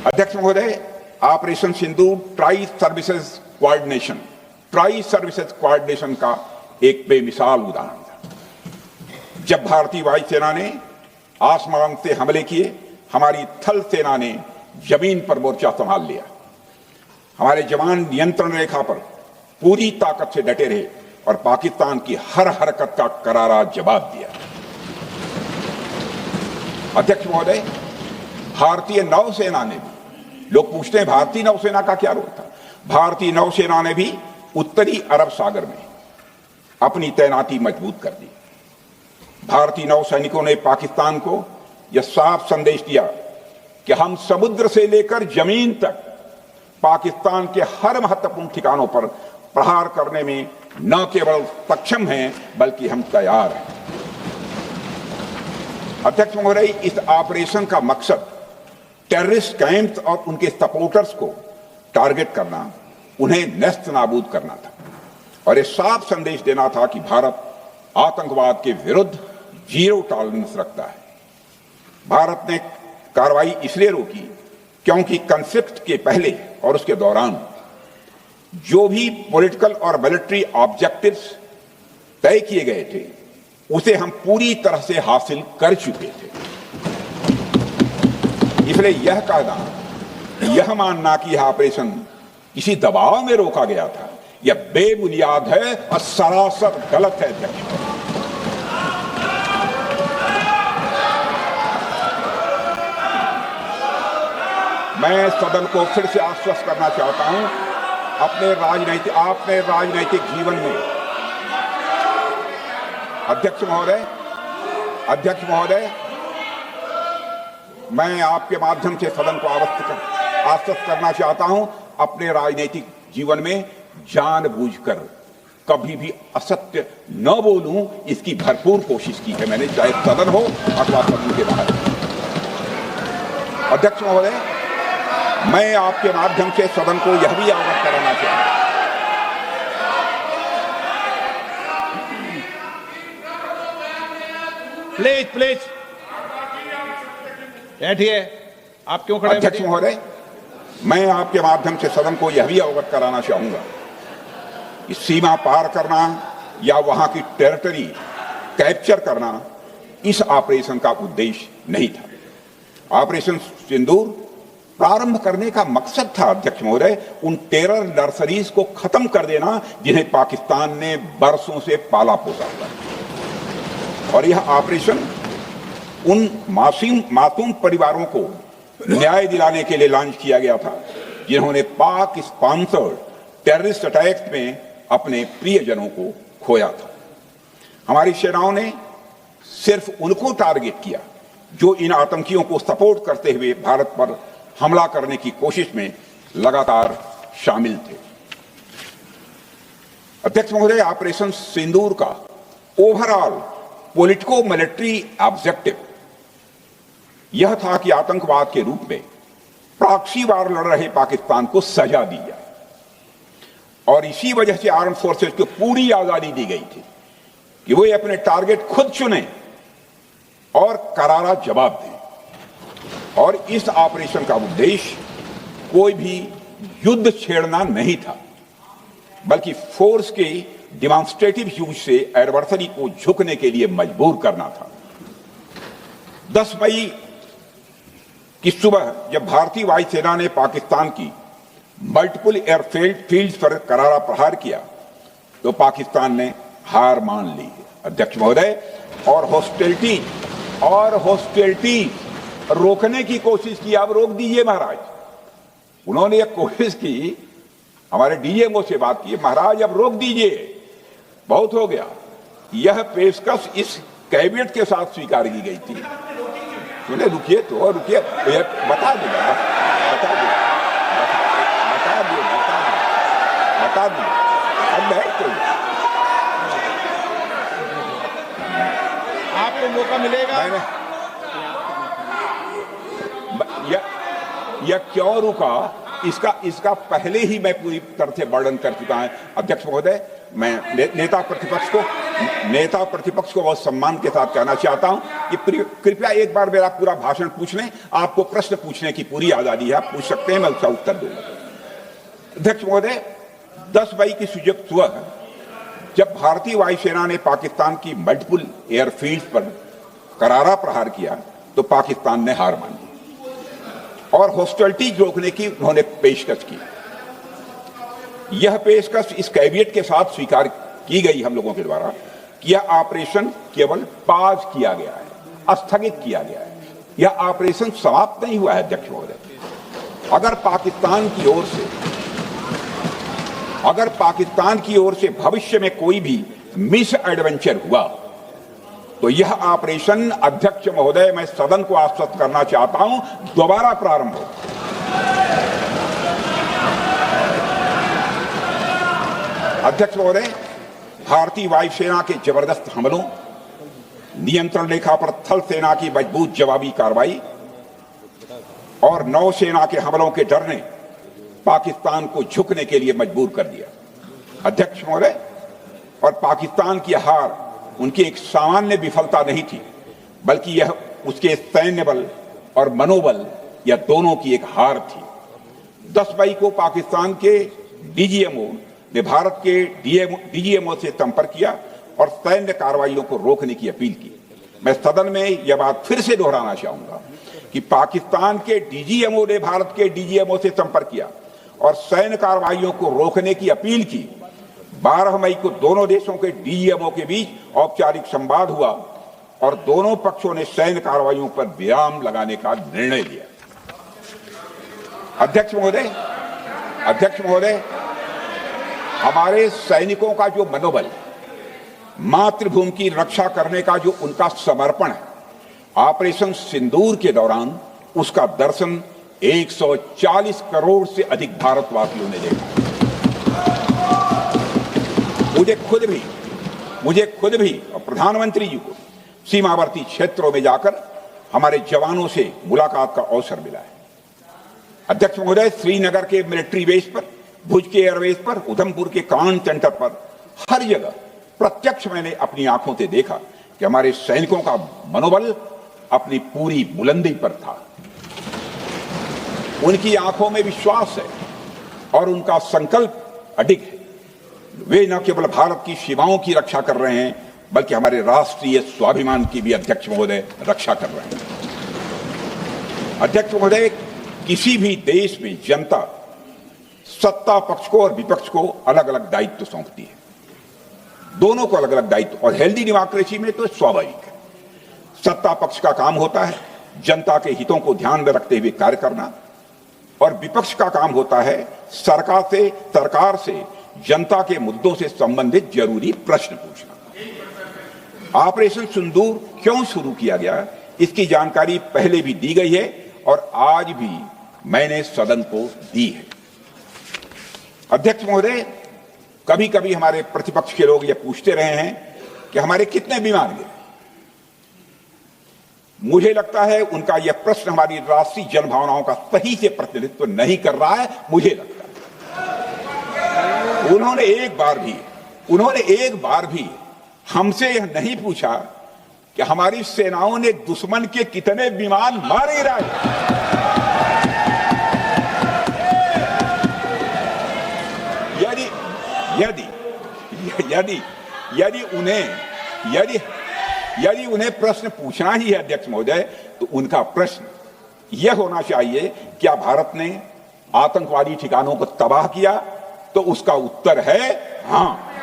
अध्यक्ष महोदय, ऑपरेशन सिंदूर tri services coordination का एक बेमिसाल उदाहरण था। जब भारतीय वायुसेना ने आसमान से हमले किए, हमारी थल सेना ने जमीन पर मोर्चा संभाल लिया। हमारे जवान नियंत्रण रेखा पर पूरी ताकत से डटे रहे और पाकिस्तान की हर हरकत का करारा जवाब दिया। अध्यक्ष महोदय, भारतीय नौसेना ने भी, लोग पूछते हैं भारतीय नौसेना का क्या रोल था, भारतीय नौसेना ने भी उत्तरी अरब सागर में अपनी तैनाती मजबूत कर दी। भारतीय नौसैनिकों ने पाकिस्तान को यह साफ संदेश दिया कि हम समुद्र से लेकर जमीन तक पाकिस्तान के हर महत्वपूर्ण ठिकानों पर प्रहार करने में न केवल सक्षम हैं बल्कि हम तैयार हैं। अध्यक्ष महोदय, इस ऑपरेशन का मकसद टेररिस्ट कैंप्स और उनके सपोर्टर्स को टारगेट करना, उन्हें नेस्त नाबूद करना था और यह साफ संदेश देना था कि भारत आतंकवाद के विरुद्ध जीरो टॉलरेंस रखता है। भारत ने कार्रवाई इसलिए रोकी क्योंकि कॉन्फ्लिक्ट के पहले और उसके दौरान जो भी पॉलिटिकल और मिलिट्री ऑब्जेक्टिव्स तय किए गए थे उसे हम पूरी तरह से हासिल कर चुके थे। इसलिए यह कहना, यह मानना कि यह ऑपरेशन किसी दबाव में रोका गया था, यह बेबुनियाद है और सरासर गलत है। अध्यक्ष, मैं सदन को फिर से आश्वस्त करना चाहता हूं, अपने राजनैतिक जीवन में अध्यक्ष महोदय, मैं आपके माध्यम से सदन को आश्वस्त करना चाहता हूं, अपने राजनीतिक जीवन में जानबूझकर कभी भी असत्य न बोलूं, इसकी भरपूर कोशिश की है मैंने, चाहे सदन हो अथवा सदन के बाहर। अध्यक्ष महोदय, मैं आपके माध्यम से सदन को यह भी अवगत कराना चाहता हूं, प्लीज बैठिए। आप क्यों खड़े? अध्यक्ष महोदय, मैं आपके माध्यम से सदन को यह भी अवगत कराना चाहूंगा कि सीमा पार करना या वहां की टेरिटरी कैप्चर करना इस ऑपरेशन का उद्देश्य नहीं था। ऑपरेशन सिंदूर प्रारंभ करने का मकसद था अध्यक्ष महोदय, उन टेरर नर्सरीज को खत्म कर देना जिन्हें पाकिस्तान ने बरसों से पाला पोसा था। और यह ऑपरेशन उन मासूम परिवारों को न्याय दिलाने के लिए लॉन्च किया गया था जिन्होंने पाक स्पॉन्सर्ड टेररिस्ट अटैक्स में अपने प्रियजनों को खोया था। हमारी सेनाओं ने सिर्फ उनको टारगेट किया जो इन आतंकियों को सपोर्ट करते हुए भारत पर हमला करने की कोशिश में लगातार शामिल थे। अध्यक्ष महोदय, ऑपरेशन सिंदूर का ओवरऑल पॉलिटिको मिलिट्री ऑब्जेक्टिव यह था कि आतंकवाद के रूप में प्रॉक्सी वार लड़ रहे पाकिस्तान को सजा दी जाए और इसी वजह से आर्म फोर्सेज को पूरी आजादी दी गई थी कि वो अपने टारगेट खुद चुने और करारा जवाब दें। और इस ऑपरेशन का उद्देश्य कोई भी युद्ध छेड़ना नहीं था, बल्कि फोर्स के डिमॉन्स्ट्रेटिव यूज से एडवर्सरी को झुकने के लिए मजबूर करना था। 10 मई की सुबह जब भारतीय वायुसेना ने पाकिस्तान की मल्टीपल एयरफील्ड्स पर करारा प्रहार किया तो पाकिस्तान ने हार मान ली। अध्यक्ष महोदय, और हॉस्टिलिटी रोकने की कोशिश की। अब रोक दीजिए महाराज। उन्होंने एक कोशिश की, हमारे डीएमओ से बात की, महाराज अब रोक दीजिए, बहुत हो गया। यह पेशकश इस कैबिनेट के साथ स्वीकार की गई थी। सुने, रुकिए तो रुकिए, बता दो अब बैठ तो आपको मौका मिलेगा। यह क्यों रुका, इसका पहले ही मैं पूरी तरह से वर्णन कर चुका हूं। अध्यक्ष महोदय, मैं नेता प्रतिपक्ष को नेता प्रतिपक्ष को बहुत सम्मान के साथ कहना चाहता हूं कि कृपया एक बार मेरा पूरा भाषण पूछ लें। आपको प्रश्न पूछने की पूरी आजादी है, आप पूछ सकते हैं, मैं उसका उत्तर दूंगा। अध्यक्ष महोदय, 10 मई की सुबह जब भारतीय वायुसेना ने पाकिस्तान की मल्टीपल एयरफील्ड पर करारा प्रहार किया तो पाकिस्तान ने हार मानी और हॉस्टिलिटी रोकने की उन्होंने पेशकश की। यह पेशकश इस कैविएट के साथ स्वीकार की गई हम लोगों के द्वारा कि यह ऑपरेशन केवल पाज किया गया है, स्थगित किया गया है, यह ऑपरेशन समाप्त नहीं हुआ है। अध्यक्ष महोदय, अगर पाकिस्तान की ओर से भविष्य में कोई भी मिस एडवेंचर हुआ तो यह ऑपरेशन, अध्यक्ष महोदय, मैं सदन को आश्वस्त करना चाहता हूं, दोबारा प्रारंभ हो। अध्यक्ष महोदय, भारतीय वायुसेना के जबरदस्त हमलों, नियंत्रण रेखा पर थल सेना की मजबूत जवाबी कार्रवाई और नौसेना के हमलों के डर ने पाकिस्तान को झुकने के लिए मजबूर कर दिया। अध्यक्ष महोदय, और पाकिस्तान की हार उनकी एक सामान्य विफलता नहीं थी, बल्कि यह उसके सैन्य बल और मनोबल या दोनों की एक हार थी। 10 मई को पाकिस्तान के डीजीएमओ ने भारत के डीजीएमओ से संपर्क किया और सैन्य कार्रवाइयों को रोकने की अपील की। मैं सदन में यह बात फिर से दोहराना चाहूंगा कि पाकिस्तान के डीजीएमओ ने भारत के डीजीएमओ से संपर्क किया और सैन्य कार्रवाइयों को रोकने की अपील की। 12 मई को दोनों देशों के डीजीएमओ के बीच औपचारिक संवाद हुआ और दोनों पक्षों ने सैन्य कार्रवाइयों पर विराम लगाने का निर्णय लिया। अध्यक्ष महोदय, हमारे सैनिकों का जो मनोबल, मातृभूमि की रक्षा करने का जो उनका समर्पण है, ऑपरेशन सिंदूर के दौरान उसका दर्शन 140 करोड़ से अधिक भारतवासियों ने देखा। मुझे खुद भी और प्रधानमंत्री जी को सीमावर्ती क्षेत्रों में जाकर हमारे जवानों से मुलाकात का अवसर मिला है। अध्यक्ष महोदय, श्रीनगर के मिलिट्री बेस पर, भुज के एयरबेस पर, उधमपुर के कमांड सेंटर पर, हर जगह प्रत्यक्ष मैंने अपनी आंखों से देखा कि हमारे सैनिकों का मनोबल अपनी पूरी बुलंदी पर था। उनकी आंखों में विश्वास है और उनका संकल्प अडिग है। वे न केवल भारत की सीमाओं की रक्षा कर रहे हैं, बल्कि हमारे राष्ट्रीय स्वाभिमान की भी, अध्यक्ष महोदय, रक्षा कर रहे हैं। अध्यक्ष महोदय, किसी भी देश में जनता सत्ता पक्ष को और विपक्ष को अलग अलग दायित्व सौंपती है, दोनों को अलग अलग दायित्व, और हेल्दी डेमोक्रेसी में तो स्वाभाविक है। सत्ता पक्ष का काम होता है जनता के हितों को ध्यान में रखते हुए कार्य करना, और विपक्ष का काम होता है सरकार से जनता के मुद्दों से संबंधित जरूरी प्रश्न पूछना। ऑपरेशन सिंदूर क्यों शुरू किया गया, इसकी जानकारी पहले भी दी गई है और आज भी मैंने सदन को दी है। अध्यक्ष महोदय, कभी कभी हमारे प्रतिपक्ष के लोग ये पूछते रहे हैं कि हमारे कितने विमान गिरे। मुझे लगता है उनका यह प्रश्न हमारी राष्ट्रीय जनभावनाओं का सही से प्रतिनिधित्व नहीं कर रहा है। मुझे लगता है उन्होंने एक बार भी हमसे यह नहीं पूछा कि हमारी सेनाओं ने दुश्मन के कितने विमान मारे गिराए। यदि उन्हें प्रश्न पूछना ही है अध्यक्ष महोदय, तो उनका प्रश्न यह होना चाहिए, क्या भारत ने आतंकवादी ठिकानों को तबाह किया? तो उसका उत्तर है हाँ।